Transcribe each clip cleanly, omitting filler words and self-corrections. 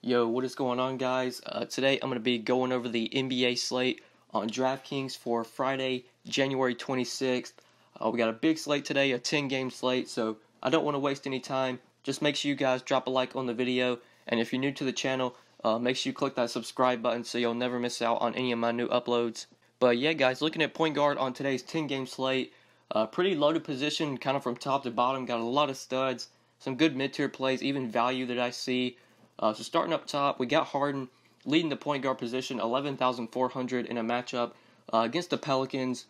Yo, what is going on, guys? Today I'm going to be going over the NBA slate on DraftKings for Friday, January 26th. We got a big slate today, a 10-game slate, so I don't want to waste any time. Just make sure you guys drop a like on the video, and if you're new to the channel, make sure you click that subscribe button so you'll never miss out on any of my new uploads. But yeah, guys, looking at point guard on today's 10-game slate, pretty loaded position, kind of from top to bottom. Got a lot of studs, some good mid-tier plays, even value that I see. So starting up top, we got Harden leading the point guard position, 11,400 in a matchup against the Pelicans.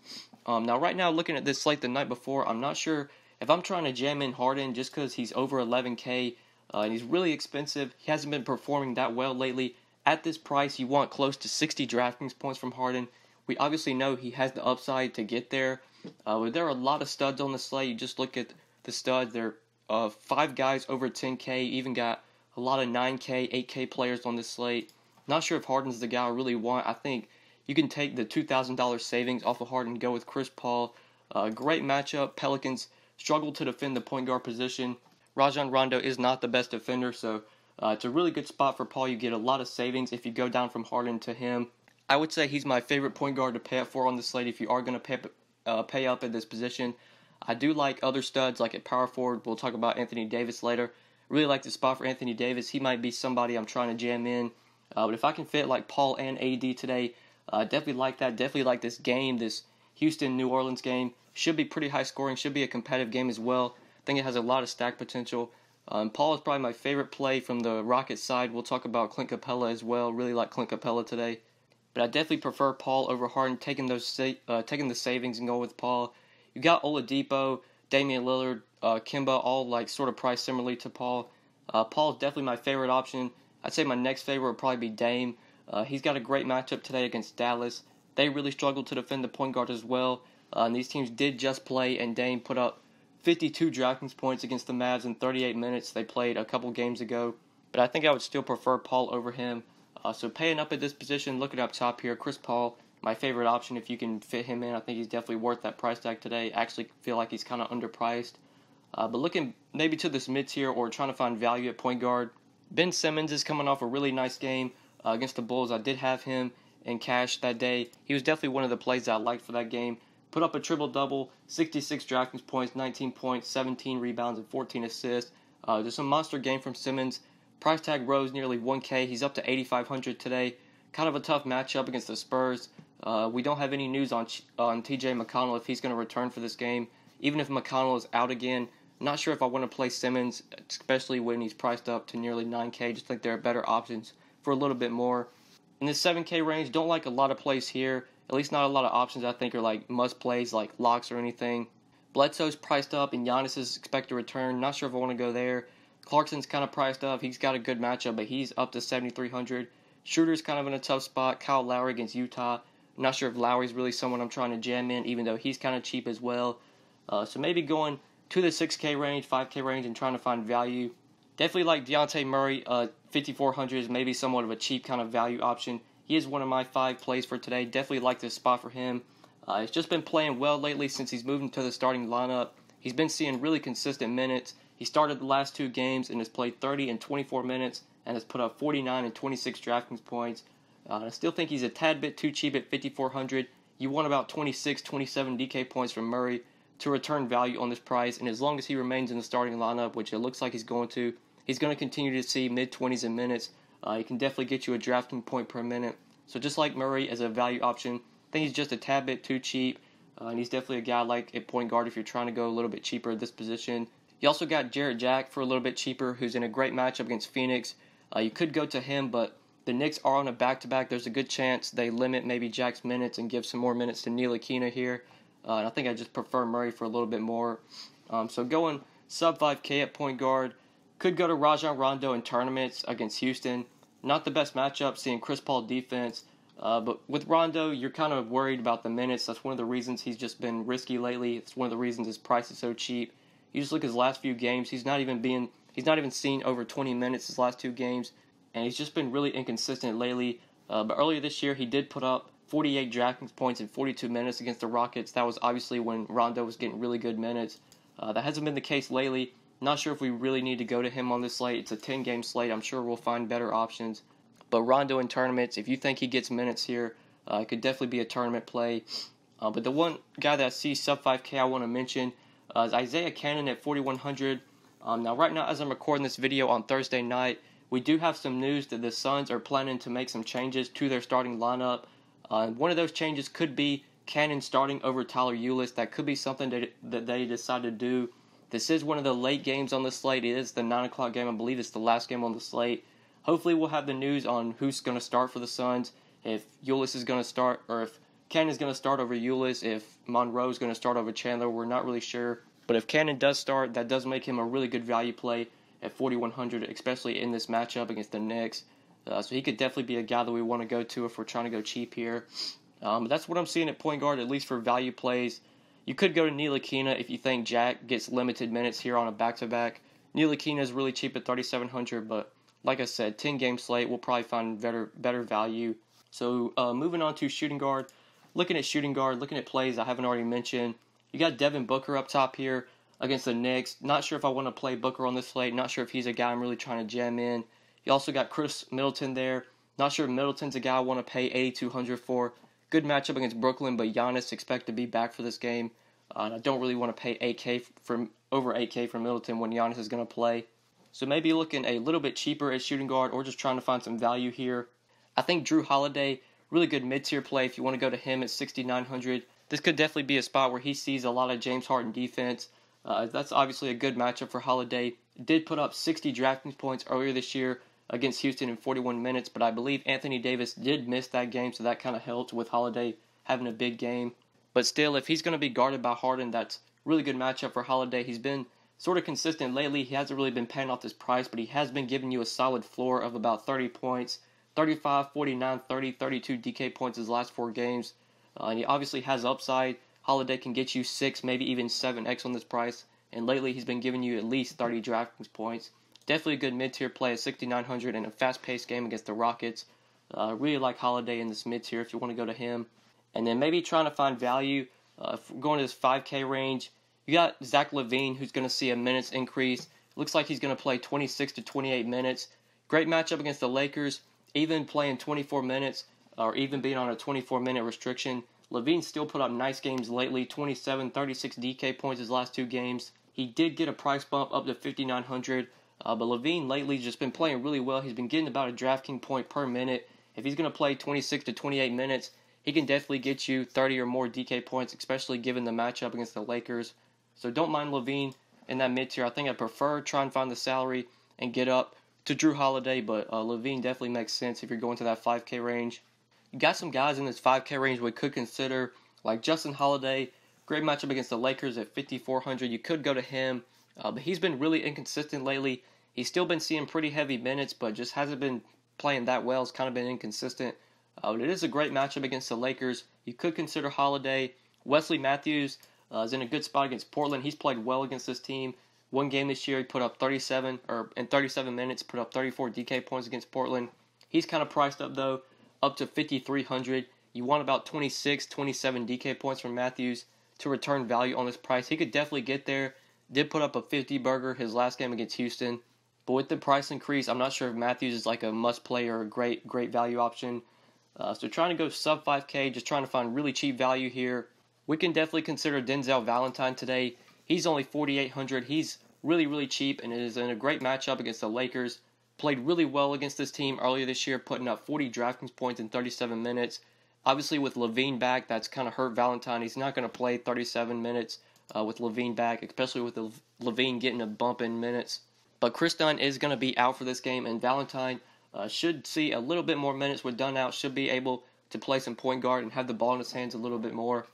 Now, right now, looking at this slate the night before, I'm not sure if I'm trying to jam in Harden just because he's over 11K and he's really expensive. He hasn't been performing that well lately. At this price, you want close to 60 DraftKings points from Harden. We obviously know he has the upside to get there. But there are a lot of studs on the slate. You just look at the studs. There are 5 guys over 10K, even got a lot of 9K, 8K players on this slate. Not sure if Harden's the guy I really want. I think you can take the $2,000 savings off of Harden and go with Chris Paul. Great matchup. Pelicans struggle to defend the point guard position. RAJON Rondo is not the best defender, so it's a really good spot for Paul. You get a lot of savings if you go down from Harden to him. I would say he's my favorite point guard to pay up for on the slate if you are going to pay up at this position. I do like other studs like at power forward. We'll talk about Anthony Davis later. Really like the spot for Anthony Davis. He might be somebody I'm trying to jam in. But if I can fit like Paul and AD today, definitely like that. Definitely like this game, this Houston-New Orleans game. Should be pretty high scoring. Should be a competitive game as well. I think it has a lot of stack potential. Paul is probably my favorite play from the Rockets side. We'll talk about CLINT CAPELA as well. Really like CLINT CAPELA today. But I definitely prefer Paul over Harden, taking the savings and going with Paul. You got Oladipo, Damian Lillard, Kemba, all like sort of priced similarly to Paul. Paul is definitely my favorite option. I'd say my next favorite would probably be Dame. He's got a great matchup today against Dallas. They really struggled to defend the point guard as well. And these teams did just play, and Dame put up 52 DraftKings points against the Mavs in 38 minutes. They played a couple games ago. But I think I would still prefer Paul over him. So paying up at this position, looking up top here, Chris Paul, my favorite option if you can fit him in. I think he's definitely worth that price tag today. I actually feel like he's kind of underpriced. But looking maybe to this mid-tier or trying to find value at point guard, Ben Simmons is coming off a really nice game against the Bulls. I did have him in cash that day. He was definitely one of the plays that I liked for that game. Put up a triple-double, 66 DraftKings points, 19 points, 17 rebounds, and 14 assists. Just a monster game from Simmons. Price tag rose nearly 1K. He's up to 8,500 today. Kind of a tough matchup against the Spurs. We don't have any news on TJ McConnell if he's going to return for this game. Even if McConnell is out again, not sure if I want to play Simmons, especially when he's priced up to nearly 9K. Just think there are better options for a little bit more. In this 7K range, don't like a lot of plays here. At least not a lot of options I think are like must plays, like locks or anything. Bledsoe's priced up and Giannis is expected to return. Not sure if I want to go there. Clarkson's kind of priced up. He's got a good matchup, but he's up to 7,300. Schroeder's kind of in a tough spot. Kyle Lowry against Utah. I'm not sure if Lowry's really someone I'm trying to jam in, even though he's kind of cheap as well. So maybe going to the 6K range, 5K range, and trying to find value. Definitely like Dejounte Murray. 5,400 is maybe somewhat of a cheap kind of value option. He is one of my 5 plays for today. Definitely like this spot for him. He's just been playing well lately since he's moved into the starting lineup. He's been seeing really consistent minutes. He started the last 2 games and has played 30 and 24 minutes and has put up 49 and 26 DraftKings points. I still think he's a tad bit too cheap at 5,400. You want about 26, 27 DK points from Murray to return value on this price, and as long as he remains in the starting lineup, which it looks like he's going to continue to see mid-20s in minutes. He can definitely get you a drafting point per minute. So just like Murray as a value option, I think he's just a tad bit too cheap, and he's definitely a guy I like at point guard if you're trying to go a little bit cheaper at this position. You also got Jarrett Jack for a little bit cheaper, who's in a great matchup against Phoenix. You could go to him, but the Knicks are on a back-to-back. There's a good chance they limit maybe Jack's minutes and give some more minutes to Ntilikina here. And I think I just prefer Murray for a little bit more. So going sub 5K at point guard. Could go to Rajon Rondo in tournaments against Houston. Not the best matchup, seeing Chris Paul defense. But with Rondo, you're kind of worried about the minutes. That's one of the reasons he's just been risky lately. It's one of the reasons his price is so cheap. You just look at his last few games. He's not even seen over 20 minutes his last 2 games. And he's just been really inconsistent lately. But earlier this year, he did put up 48 DraftKings points in 42 minutes against the Rockets. That was obviously when Rondo was getting really good minutes. That hasn't been the case lately. Not sure if we really need to go to him on this slate. It's a 10-game slate. I'm sure we'll find better options. But Rondo in tournaments, if you think he gets minutes here, it could definitely be a tournament play. But the one guy that I see sub 5K I want to mention is Isaiah Canaan at 4,100. Now, right now, as I'm recording this video on Thursday night, we do have some news that the Suns are planning to make some changes to their starting lineup. One of those changes could be Canaan starting over Tyler Ulis. That could be something that they decide to do. This is one of the late games on the slate. It is the 9 o'clock game. I believe it's the last game on the slate. Hopefully we'll have the news on who's going to start for the Suns, if Ulis is going to start, or if Canaan is going to start over Ulis, if Monroe is going to start over Chandler. We're not really sure. But if Canaan does start, that does make him a really good value play at 4,100, especially in this matchup against the Knicks. So he could definitely be a guy that we want to go to if we're trying to go cheap here. But that's what I'm seeing at point guard, at least for value plays. You could go to Ntilikina if you think Jack gets limited minutes here on a back-to-back. Ntilikina is really cheap at 3,700, but like I said, 10-game slate, we'll probably find better value. So moving on to shooting guard. Looking at shooting guard, looking at plays I haven't already mentioned. You got Devin Booker up top here against the Knicks. Not sure if I want to play Booker on this slate. Not sure if he's a guy I'm really trying to jam in. You also got Chris Middleton there. Not sure if Middleton's a guy I want to pay 8,200 for. Good matchup against Brooklyn, but Giannis expect to be back for this game. And I don't really want to pay 8K over 8K for Middleton when Giannis is going to play. So maybe looking a little bit cheaper at shooting guard or just trying to find some value here. I think Jrue Holiday, really good mid-tier play if you want to go to him at 6,900. This could definitely be a spot where he sees a lot of James Harden defense. That's obviously a good matchup for Holiday. Did put up 60 DraftKings points earlier this year against Houston in 41 minutes, but I believe Anthony Davis did miss that game, so that kind of helped with Holiday having a big game. But still, if he's going to be guarded by Harden, that's a really good matchup for Holiday. He's been sort of consistent lately. He hasn't really been paying off this price, but he has been giving you a solid floor of about 30 points. 35, 49, 30, 32 DK points his last 4 games. And he obviously has upside. Holiday can get you 6, maybe even 7x on this price. And lately he's been giving you at least 30 DraftKings points. Definitely a good mid-tier play at 6,900 in a fast-paced game against the Rockets. Really like Holiday in this mid-tier if you want to go to him. And then maybe trying to find value. If we're going to this 5K range, you got Zach LaVine who's going to see a minutes increase. Looks like he's going to play 26 to 28 minutes. Great matchup against the Lakers. Even playing 24 minutes or even being on a 24-minute restriction, LaVine still put up nice games lately, 27, 36 DK points his last 2 games. He did get a price bump up to 5,900, but LaVine lately just been playing really well. He's been getting about a DraftKings point per minute. If he's going to play 26 to 28 minutes, he can definitely get you 30 or more DK points, especially given the matchup against the Lakers. So don't mind LaVine in that mid-tier. I think I prefer try and find the salary and get up to Jrue Holiday, but LaVine definitely makes sense if you're going to that 5K range. You got some guys in this 5K range we could consider, like Justin Holiday. Great matchup against the Lakers at 5,400. You could go to him, but he's been really inconsistent lately. He's still been seeing pretty heavy minutes, but just hasn't been playing that well. It's kind of been inconsistent. But it is a great matchup against the Lakers. You could consider Holiday. Wesley Matthews is in a good spot against Portland. He's played well against this team. One game this year, he put up 37 minutes, put up 34 DK points against Portland. He's kind of priced up, though, up to 5,300. You want about 26, 27 DK points from Matthews to return value on this price. He could definitely get there. Did put up a 50-burger his last game against Houston. But with the price increase, I'm not sure if Matthews is like a must-play or a great value option. So trying to go sub 5K, just trying to find really cheap value here. We can definitely consider Denzel Valentine today. He's only 4,800. He's really cheap and is in a great matchup against the Lakers. Played really well against this team earlier this year, putting up 40 DraftKings points in 37 minutes. Obviously, with LaVine back, that's kind of hurt Valentine. He's not going to play 37 minutes with LaVine back, especially with LaVine getting a bump in minutes. But Tristan is going to be out for this game, and Valentine should see a little bit more minutes with Dunn out, should be able to play some point guard and have the ball in his hands a little bit more.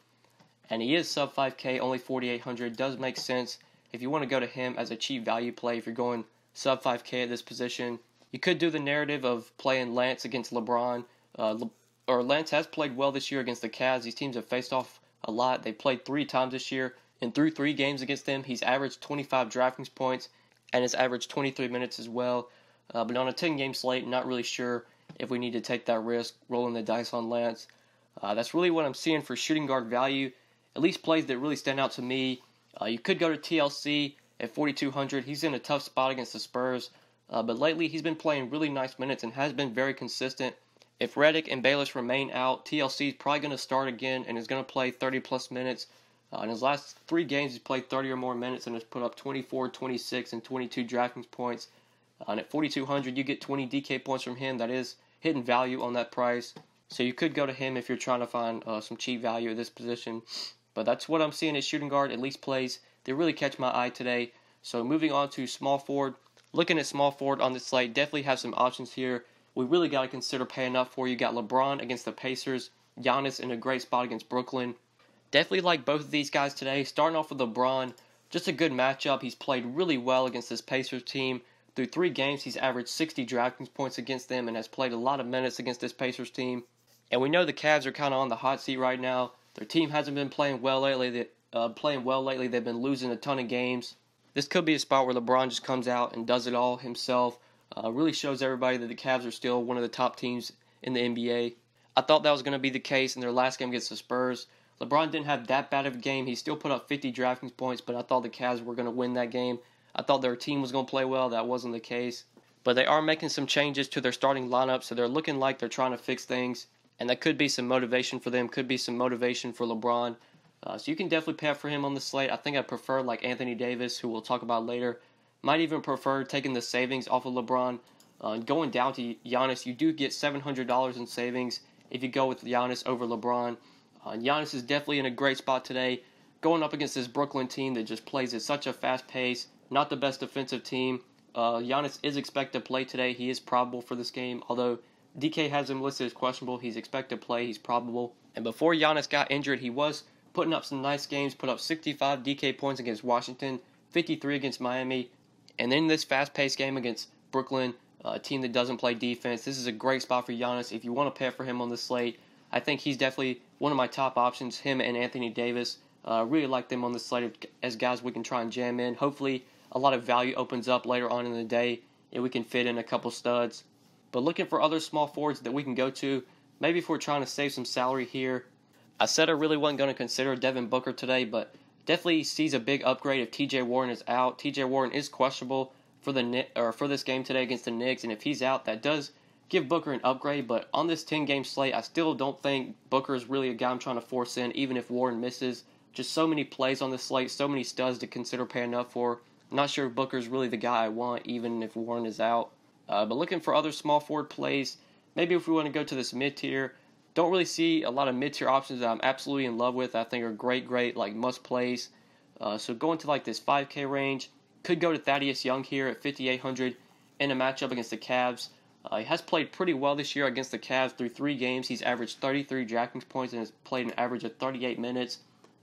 And he is sub 5K, only 4,800. Does make sense if you want to go to him as a cheap value play. If you're going sub 5K at this position, you could do the narrative of playing Lance against LeBron. Lance has played well this year against the Cavs. These teams have faced off a lot. They played 3 times this year, and through 3 games against them, he's averaged 25 DraftKings points and has averaged 23 minutes as well. But on a 10-game slate, not really sure if we need to take that risk, rolling the dice on Lance. That's really what I'm seeing for shooting guard value. At least plays that really stand out to me. You could go to TLC at 4,200. He's in a tough spot against the Spurs, but lately he's been playing really nice minutes and has been very consistent. If Redick and Bayless remain out, TLC is probably going to start again and is going to play 30-plus minutes. In his last 3 games, he's played 30 or more minutes and has put up 24, 26, and 22 DraftKings points. And at 4,200, you get 20 DK points from him. That is hidden value on that price. So you could go to him if you're trying to find some cheap value at this position. But that's what I'm seeing at shooting guard, at least plays. They really catch my eye today. So moving on to small forward. Looking at small forward on this slate, definitely have some options here. We really got to consider paying up for. You got LeBron against the Pacers. Giannis in a great spot against Brooklyn. Definitely like both of these guys today. Starting off with LeBron, just a good matchup. He's played really well against this Pacers team. Through 3 games, he's averaged 60 DraftKings points against them and has played a lot of minutes against this Pacers team. And we know the Cavs are kind of on the hot seat right now. Their team hasn't been playing well lately. They've been losing a ton of games. This could be a spot where LeBron just comes out and does it all himself. Really shows everybody that the Cavs are still one of the top teams in the NBA. I thought that was going to be the case in their last game against the Spurs. LeBron didn't have that bad of a game. He still put up 50 DraftKings points, but I thought the Cavs were going to win that game. I thought their team was going to play well. That wasn't the case. But they are making some changes to their starting lineup, so they're looking like they're trying to fix things. And that could be some motivation for them, could be some motivation for LeBron. So you can definitely pay up for him on the slate. I think I prefer like Anthony Davis, who we'll talk about later. Might even prefer taking the savings off of LeBron. Going down to Giannis, you do get $700 in savings if you go with Giannis over LeBron. Giannis is definitely in a great spot today, going up against this Brooklyn team that just plays at such a fast pace, not the best defensive team. Giannis is expected to play today. He is probable for this game, although DK has him listed as questionable. He's expected to play. He's probable. And before Giannis got injured, he was putting up some nice games, put up 65 DK points against Washington, 53 against Miami, and then this fast-paced game against Brooklyn, a team that doesn't play defense. This is a great spot for Giannis. If you want to pay for him on the slate, I think he's definitely one of my top options, him and Anthony Davis. Really like them on the slate as guys we can try and jam in. Hopefully, a lot of value opens up later on in the day, and we can fit in a couple studs. But looking for other small forwards that we can go to, maybe if we're trying to save some salary here. I said I really wasn't going to consider Devin Booker today, but definitely sees a big upgrade if TJ Warren is out. TJ Warren is questionable for this game today against the Knicks, and if he's out, that does give Booker an upgrade. But on this 10-game slate, I still don't think Booker is really a guy I'm trying to force in, even if Warren misses. Just so many plays on this slate, so many studs to consider paying up for. I'm not sure if Booker's really the guy I want, even if Warren is out. But looking for other small forward plays, maybe if we want to go to this mid-tier, don't really see a lot of mid-tier options that I'm absolutely in love with. I think are great, like must plays. So going to like this 5K range, could go to Thaddeus Young here at 5,800 in a matchup against the Cavs. He has played pretty well this year against the Cavs. Through 3 games, he's averaged 33 DraftKings points and has played an average of 38 minutes.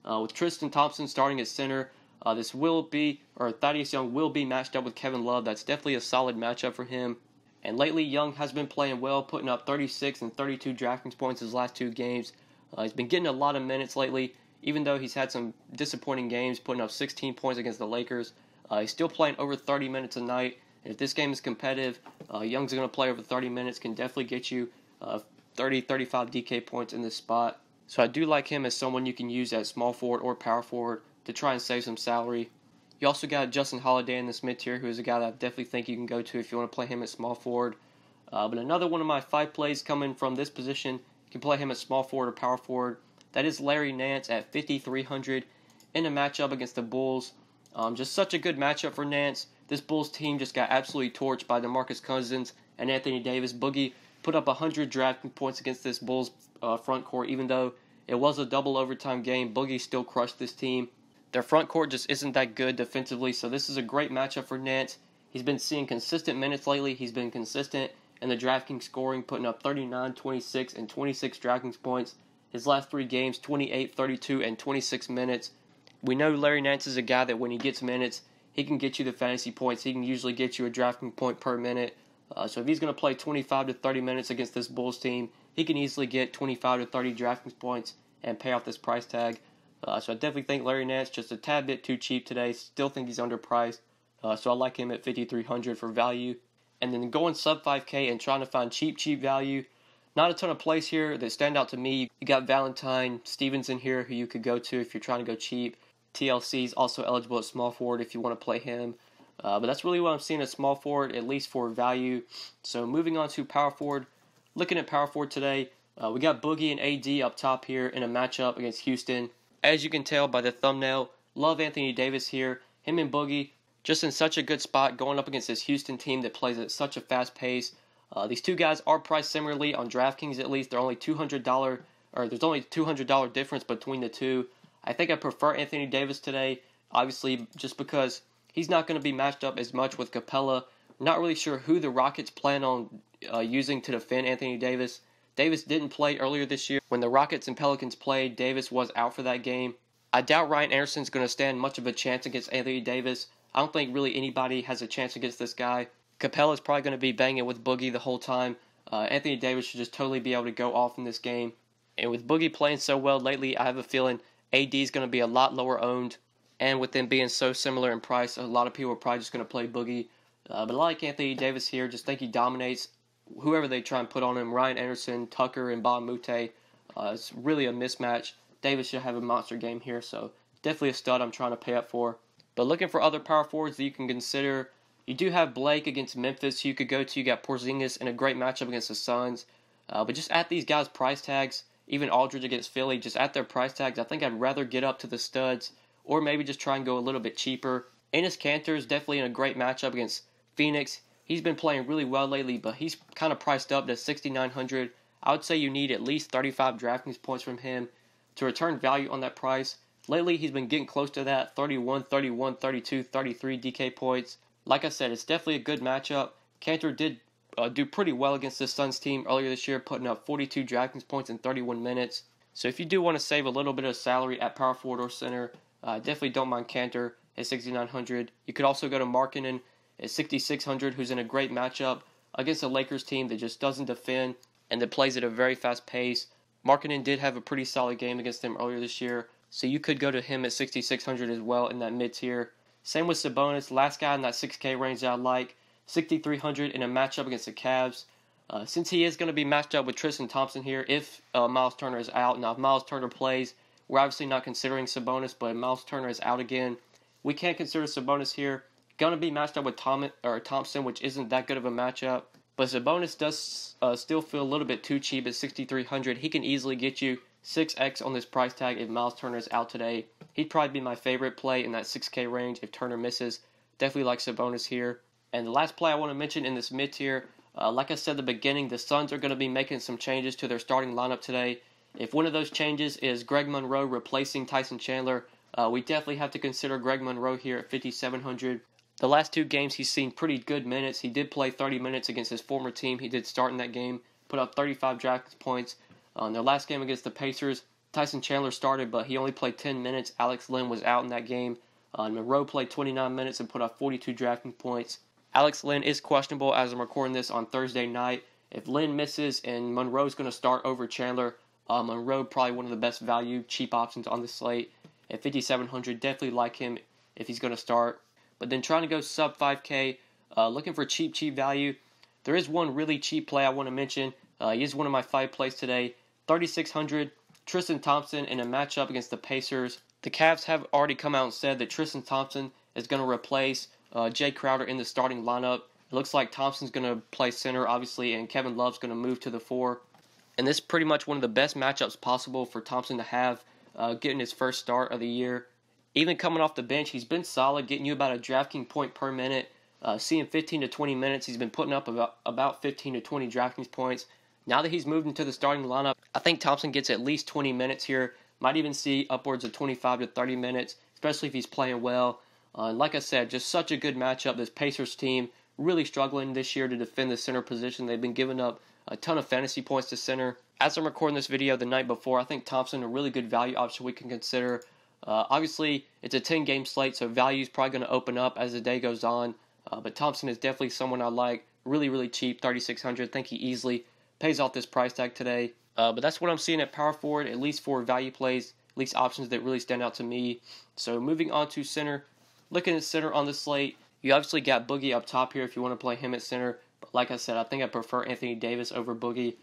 With Tristan Thompson starting at center, Thaddeus Young will be matched up with Kevin Love. That's definitely a solid matchup for him. And lately, Young has been playing well, putting up 36 and 32 DraftKings points his last 2 games. He's been getting a lot of minutes lately, even though he's had some disappointing games, putting up 16 points against the Lakers. He's still playing over 30 minutes a night. And if this game is competitive, Young's going to play over 30 minutes, can definitely get you 30, 35 DK points in this spot. So I do like him as someone you can use at small forward or power forward to try and save some salary. You also got Justin Holiday in this mid-tier, who is a guy that I definitely think you can go to if you want to play him at small forward. But another one of my 5 plays coming from this position, you can play him at small forward or power forward. That is Larry Nance at 5,300 in a matchup against the Bulls. Just such a good matchup for Nance. This Bulls team just got absolutely torched by DeMarcus Cousins and Anthony Davis. Boogie put up 100 drafting points against this Bulls front court, even though it was a double overtime game. Boogie still crushed this team. Their front court just isn't that good defensively, so this is a great matchup for Nance. He's been seeing consistent minutes lately. He's been consistent in the DraftKings scoring, putting up 39, 26, and 26 DraftKings points. His last 3 games, 28, 32, and 26 minutes. We know Larry Nance is a guy that when he gets minutes, he can get you the fantasy points. He can usually get you a DraftKings point per minute. So if he's going to play 25 to 30 minutes against this Bulls team, he can easily get 25 to 30 DraftKings points and pay off this price tag. So I definitely think Larry Nance just a tad bit too cheap today. Still think he's underpriced. So I like him at 5,300 for value. And then going sub 5K and trying to find cheap value. Not a ton of plays here that stand out to me. You got Valentine, Stevenson here, who you could go to if you're trying to go cheap. TLC is also eligible at small forward if you want to play him. But that's really what I'm seeing at small forward, at least for value. So moving on to power forward. Looking at power forward today, we got Boogie and AD up top here in a matchup against Houston. As you can tell by the thumbnail, love Anthony Davis here. Him and Boogie just in such a good spot going up against this Houston team that plays at such a fast pace. These two guys are priced similarly on DraftKings at least. They're only $200, or there's only $200 difference between the two. I think I prefer Anthony Davis today, obviously just because he's not going to be matched up as much with CAPELA. Not really sure who the Rockets plan on using to defend Anthony Davis. Davis didn't play earlier this year. When the Rockets and Pelicans played, Davis was out for that game. I doubt Ryan Anderson's going to stand much of a chance against Anthony Davis. I don't think really anybody has a chance against this guy. CAPELA's probably going to be banging with Boogie the whole time. Anthony Davis should just totally be able to go off in this game. And with Boogie playing so well lately, I have a feeling AD is going to be a lot lower owned. And with them being so similar in price, a lot of people are probably just going to play Boogie. But I like Anthony Davis here. Just think he dominates whoever they try and put on him. Ryan Anderson, Tucker, and Bob Mute. It's really a mismatch. Davis should have a monster game here. So definitely a stud I'm trying to pay up for. But looking for other power forwards that you can consider, you do have Blake against Memphis who you could go to. You got Porzingis in a great matchup against the Suns. But just at these guys' price tags, even Aldridge against Philly, just at their price tags, I think I'd rather get up to the studs or maybe just try and go a little bit cheaper. ENES KANTER is definitely in a great matchup against Phoenix. He's been playing really well lately, but he's kind of priced up to $6,900. I would say you need at least 35 DraftKings points from him to return value on that price. Lately, he's been getting close to that, 31, 31, 32, 33 DK points. Like I said, it's definitely a good matchup. KANTER did do pretty well against the Suns team earlier this year, putting up 42 DraftKings points in 31 minutes. So if you do want to save a little bit of salary at power forward or center, definitely don't mind KANTER at $6,900. You could also go to Markkanen at $6,600, who's in a great matchup against a Lakers team that just doesn't defend and that plays at a very fast pace. Markkanen did have a pretty solid game against them earlier this year, so you could go to him at $6,600 as well in that mid-tier. Same with Sabonis, last guy in that 6K range that I like, $6,300 in a matchup against the Cavs. Since he is going to be matched up with Tristan Thompson here, if Miles Turner is out. Now, if Miles Turner plays, we're obviously not considering Sabonis, but if Miles Turner is out again, we can't consider Sabonis here. Going to be matched up with Thompson, which isn't that good of a matchup. But Sabonis does still feel a little bit too cheap at $6,300. He can easily get you 6x on this price tag if Miles Turner is out today. He'd probably be my favorite play in that 6K range if Turner misses. Definitely like Sabonis here. And the last play I want to mention in this mid-tier, like I said at the beginning, the Suns are going to be making some changes to their starting lineup today. If one of those changes is Greg Monroe replacing Tyson Chandler, we definitely have to consider Greg Monroe here at $5,700. The last two games he's seen pretty good minutes. He did play 30 minutes against his former team. He did start in that game, put up 35 draft points. In their last game against the Pacers, Tyson Chandler started, but he only played 10 minutes. Alex Len was out in that game. Monroe played 29 minutes and put up 42 drafting points. Alex Len is questionable as I'm recording this on Thursday night. If Len misses and Monroe's going to start over Chandler, Monroe probably one of the best value, cheap options on the slate. At $5,700, definitely like him if he's going to start. But then trying to go sub 5K, looking for cheap value. There is one really cheap play I want to mention. He is one of my 5 plays today. $3,600, Tristan Thompson in a matchup against the Pacers. The Cavs have already come out and said that Tristan Thompson is going to replace Jay Crowder in the starting lineup. It looks like Thompson's going to play center, obviously, and Kevin Love's going to move to the 4. And this is pretty much one of the best matchups possible for Thompson to have, getting his first start of the year. Even coming off the bench, he's been solid, getting you about a DraftKings point per minute. Seeing 15 to 20 minutes, he's been putting up about 15 to 20 DraftKings points. Now that he's moved into the starting lineup, I think Thompson gets at least 20 minutes here. Might even see upwards of 25 to 30 minutes, especially if he's playing well. And like I said, just such a good matchup. This Pacers team really struggling this year to defend the center position. They've been giving up a ton of fantasy points to center. As I'm recording this video the night before, I think Thompson a really good value option we can consider. Obviously, it's a 10-game slate, so value is probably going to open up as the day goes on. But Thompson is definitely someone I like. Really cheap, $3,600. I think he easily pays off this price tag today. But that's what I'm seeing at power forward, at least for value plays, at least options that really stand out to me. So moving on to center. Looking at center on the slate, you obviously got Boogie up top here if you want to play him at center. But like I said, I think I prefer Anthony Davis over Boogie.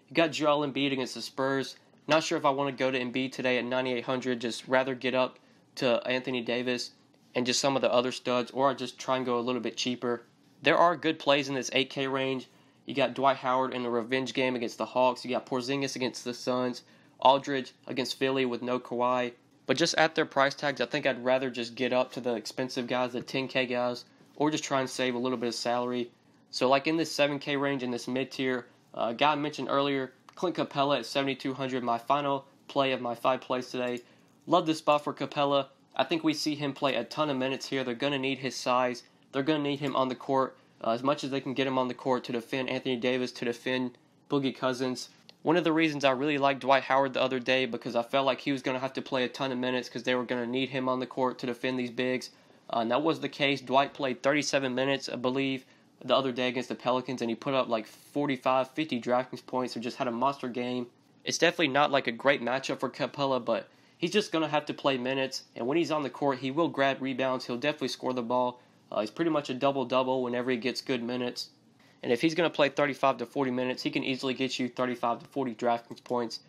You got Joel Embiid against the Spurs. Not sure if I want to go to Embiid today at $9,800. Just rather get up to Anthony Davis and just some of the other studs, or I just try and go a little bit cheaper. There are good plays in this 8K range. You got Dwight Howard in a revenge game against the Hawks. You got Porzingis against the Suns. Aldridge against Philly with no Kawhi. But just at their price tags, I think I'd rather just get up to the expensive guys, the 10K guys, or just try and save a little bit of salary. So like in this 7K range, in this mid-tier, a guy I mentioned earlier, Clint Capela at 7,200, my final play of my 5 plays today. Love this spot for Capela. I think we see him play a ton of minutes here. They're going to need his size. They're going to need him on the court as much as they can get him on the court to defend Anthony Davis, to defend Boogie Cousins. One of the reasons I really liked Dwight Howard the other day, because I felt like he was going to have to play a ton of minutes because they were going to need him on the court to defend these bigs. And that was the case. Dwight played 37 minutes, I believe, the other day against the Pelicans, and he put up like 45, 50 DraftKings points, or just had a monster game. It's definitely not like a great matchup for Capela, but he's just going to have to play minutes, and when he's on the court, he will grab rebounds. He'll definitely score the ball. He's pretty much a double-double whenever he gets good minutes. And if he's going to play 35 to 40 minutes, he can easily get you 35 to 40 DraftKings points.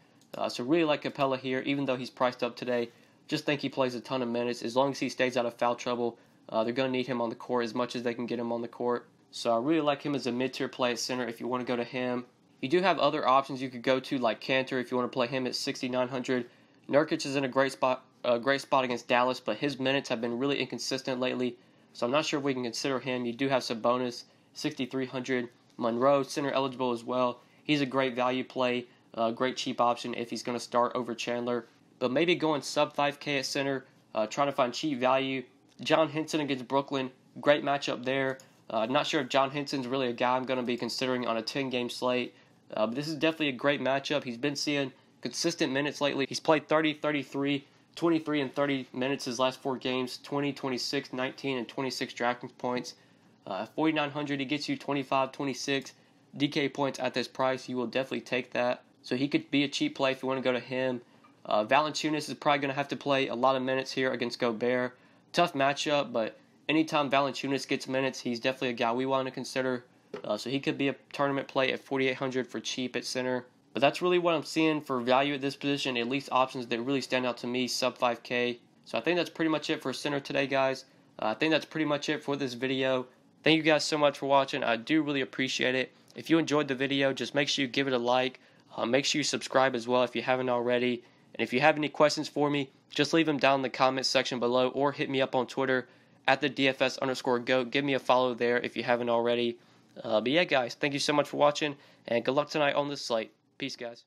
So really like Capela here, even though he's priced up today. Just think he plays a ton of minutes. As long as he stays out of foul trouble, they're going to need him on the court as much as they can get him on the court. So I really like him as a mid-tier play at center if you want to go to him. You do have other options you could go to, like KANTER if you want to play him at 6,900. Nurkic is in a great spot against Dallas, but his minutes have been really inconsistent lately. So I'm not sure if we can consider him. You do have Sabonis, 6,300. MONROE, center eligible as well. He's a great value play, great cheap option if he's going to start over Chandler. But maybe going sub 5K at center, trying to find cheap value. John Henson against Brooklyn, great matchup there. Not sure if John Henson's really a guy I'm going to be considering on a 10-game slate. But this is definitely a great matchup. He's been seeing consistent minutes lately. He's played 30, 33, 23, and 30 minutes his last 4 games. 20, 26, 19, and 26 DraftKings points. 4,900, he gets you 25, 26 DK points at this price. You will definitely take that. So he could be a cheap play if you want to go to him. Valanciunas is probably going to have to play a lot of minutes here against Gobert. Tough matchup, but anytime Valanciunas gets minutes, he's definitely a guy we want to consider. So he could be a tournament play at 4,800 for cheap at center. But that's really what I'm seeing for value at this position, at least options that really stand out to me, sub 5K. So I think that's pretty much it for center today, guys. I think that's pretty much it for this video. Thank you guys so much for watching. I do really appreciate it. If you enjoyed the video, just make sure you give it a like. Make sure you subscribe as well if you haven't already. And if you have any questions for me, just leave them down in the comments section below, or hit me up on Twitter at the DFS_GOAT. Give me a follow there if you haven't already. But yeah, guys, thank you so much for watching, and good luck tonight on this slate. Peace, guys.